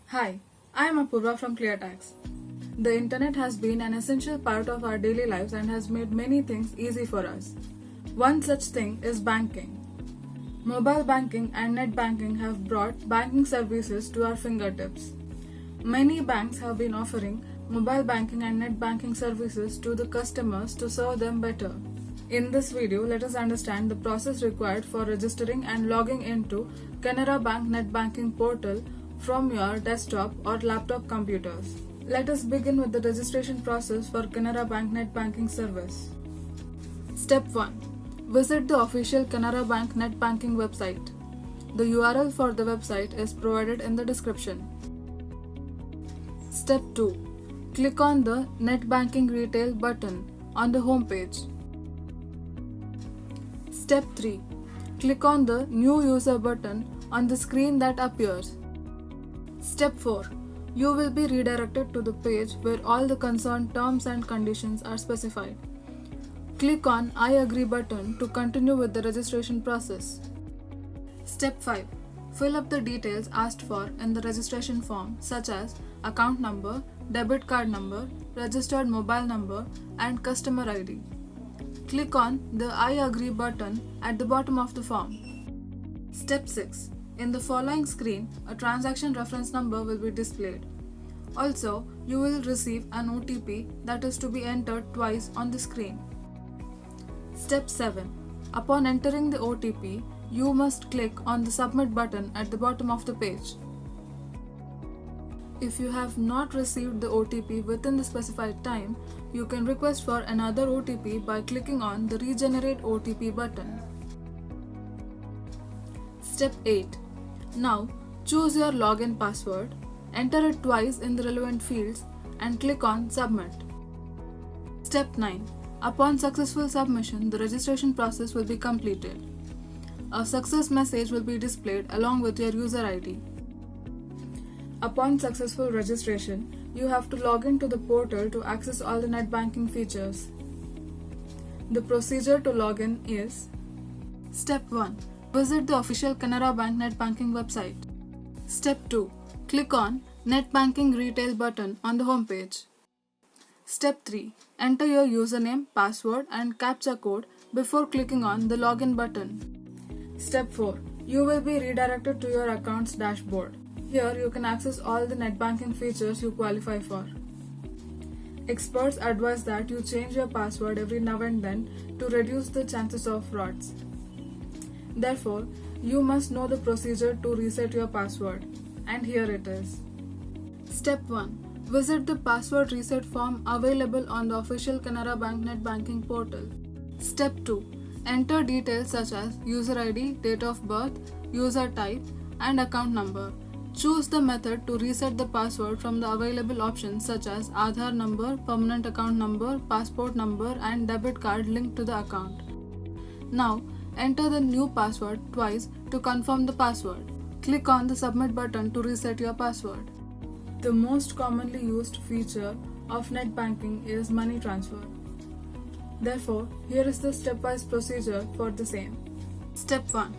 Hi, I am Apurva from ClearTax. The internet has been an essential part of our daily lives and has made many things easy for us. One such thing is banking. Mobile banking and net banking have brought banking services to our fingertips. Many banks have been offering mobile banking and net banking services to the customers to serve them better. In this video, let us understand the process required for registering and logging into Canara Bank Net Banking portal from your desktop or laptop computers. Let us begin with the registration process for Canara Bank Net Banking service. Step 1. Visit the official Canara Bank Net Banking website. The URL for the website is provided in the description. Step 2. Click on the Net Banking Retail button on the home page. Step 3. Click on the New User button on the screen that appears. Step 4. You will be redirected to the page where all the concerned terms and conditions are specified. Click on I agree button to continue with the registration process. Step 5. Fill up the details asked for in the registration form such as account number, debit card number, registered mobile number, and customer ID. Click on the I agree button at the bottom of the form. Step 6. In the following screen, a transaction reference number will be displayed. Also, you will receive an OTP that is to be entered twice on the screen. Step 7. Upon entering the OTP, you must click on the Submit button at the bottom of the page. If you have not received the OTP within the specified time, you can request for another OTP by clicking on the Regenerate OTP button. Step 8. Now, choose your login password, enter it twice in the relevant fields, and click on Submit. Step 9. Upon successful submission, the registration process will be completed. A success message will be displayed along with your user ID. Upon successful registration, you have to log into the portal to access all the net banking features. The procedure to log in is: Step 1. Visit the official Canara Bank Net Banking website. Step 2. Click on Net Banking Retail button on the home page. Step 3. Enter your username, password, and CAPTCHA code before clicking on the Login button. Step 4. You will be redirected to your account's dashboard. Here you can access all the net banking features you qualify for. Experts advise that you change your password every now and then to reduce the chances of frauds. Therefore, you must know the procedure to reset your password, and here it is. Step 1. Visit the password reset form available on the official Canara Bank Net Banking portal. Step 2. Enter details such as user ID, date of birth, user type, and account number. Choose the method to reset the password from the available options such as Aadhaar number, permanent account number, passport number, and debit card linked to the account. Now, enter the new password twice to confirm the password. Click on the Submit button to reset your password. The most commonly used feature of net banking is money transfer. Therefore, here is the stepwise procedure for the same. Step 1.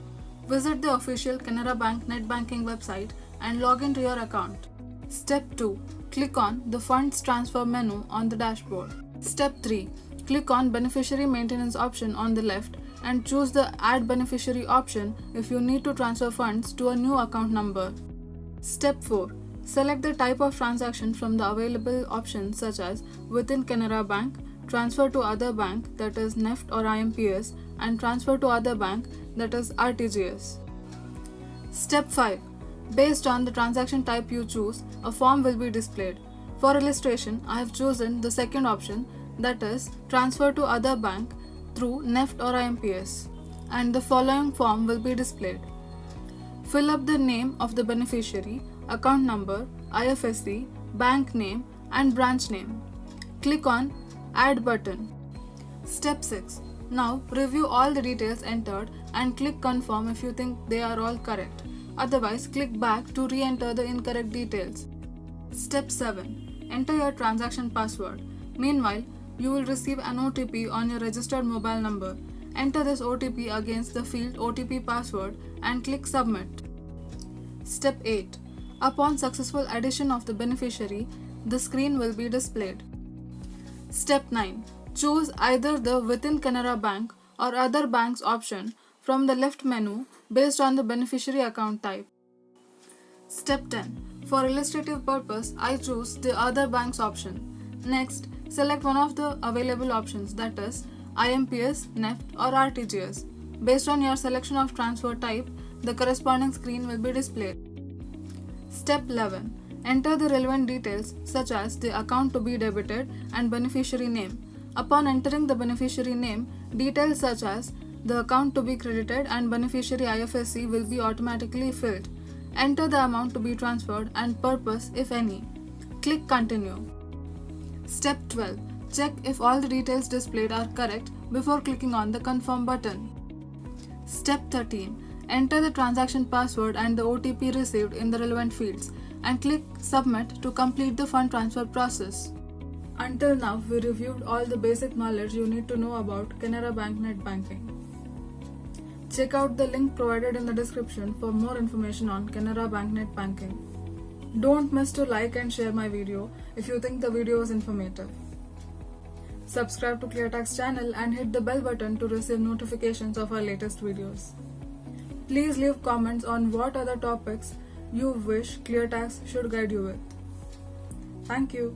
Visit the official Canara Bank Net Banking website and log into your account. Step 2. Click on the Funds Transfer menu on the dashboard. Step 3. Click on Beneficiary Maintenance option on the left and choose the Add Beneficiary option if you need to transfer funds to a new account number. Step 4. Select the type of transaction from the available options such as within Canara Bank, transfer to other bank that is NEFT or IMPS, and transfer to other bank that is RTGS. Step 5. Based on the transaction type you choose, a form will be displayed. For illustration, I have chosen the second option, that is transfer to other bank through NEFT or IMPS, and the following form will be displayed. Fill up the name of the beneficiary, account number, IFSC, bank name, and branch name. Click on Add button. Step 6. Now review all the details entered and click Confirm if you think they are all correct. Otherwise, click back to re-enter the incorrect details. Step 7. Enter your transaction password. Meanwhile, you will receive an OTP on your registered mobile number. Enter this OTP against the field OTP password and click Submit. Step 8. Upon successful addition of the beneficiary, the screen will be displayed. Step 9. Choose either the Within Canara Bank or Other Banks option from the left menu based on the beneficiary account type. Step 10. For illustrative purpose, I choose the Other Banks option. Next, select one of the available options, that is IMPS, NEFT or RTGS. Based on your selection of transfer type, the corresponding screen will be displayed. Step 11. Enter the relevant details such as the account to be debited and beneficiary name. Upon entering the beneficiary name, details such as the account to be credited and beneficiary IFSC will be automatically filled. Enter the amount to be transferred and purpose, if any. Click Continue. Step 12. Check if all the details displayed are correct before clicking on the Confirm button. Step 13. Enter the transaction password and the OTP received in the relevant fields and click Submit to complete the fund transfer process. Until now, we reviewed all the basic knowledge you need to know about Canara Bank Net Banking. Check out the link provided in the description for more information on Canara Bank Net Banking. Don't miss to like and share my video if you think the video was informative. Subscribe to ClearTax channel and hit the bell button to receive notifications of our latest videos. Please leave comments on what other topics you wish ClearTax should guide you with. Thank you.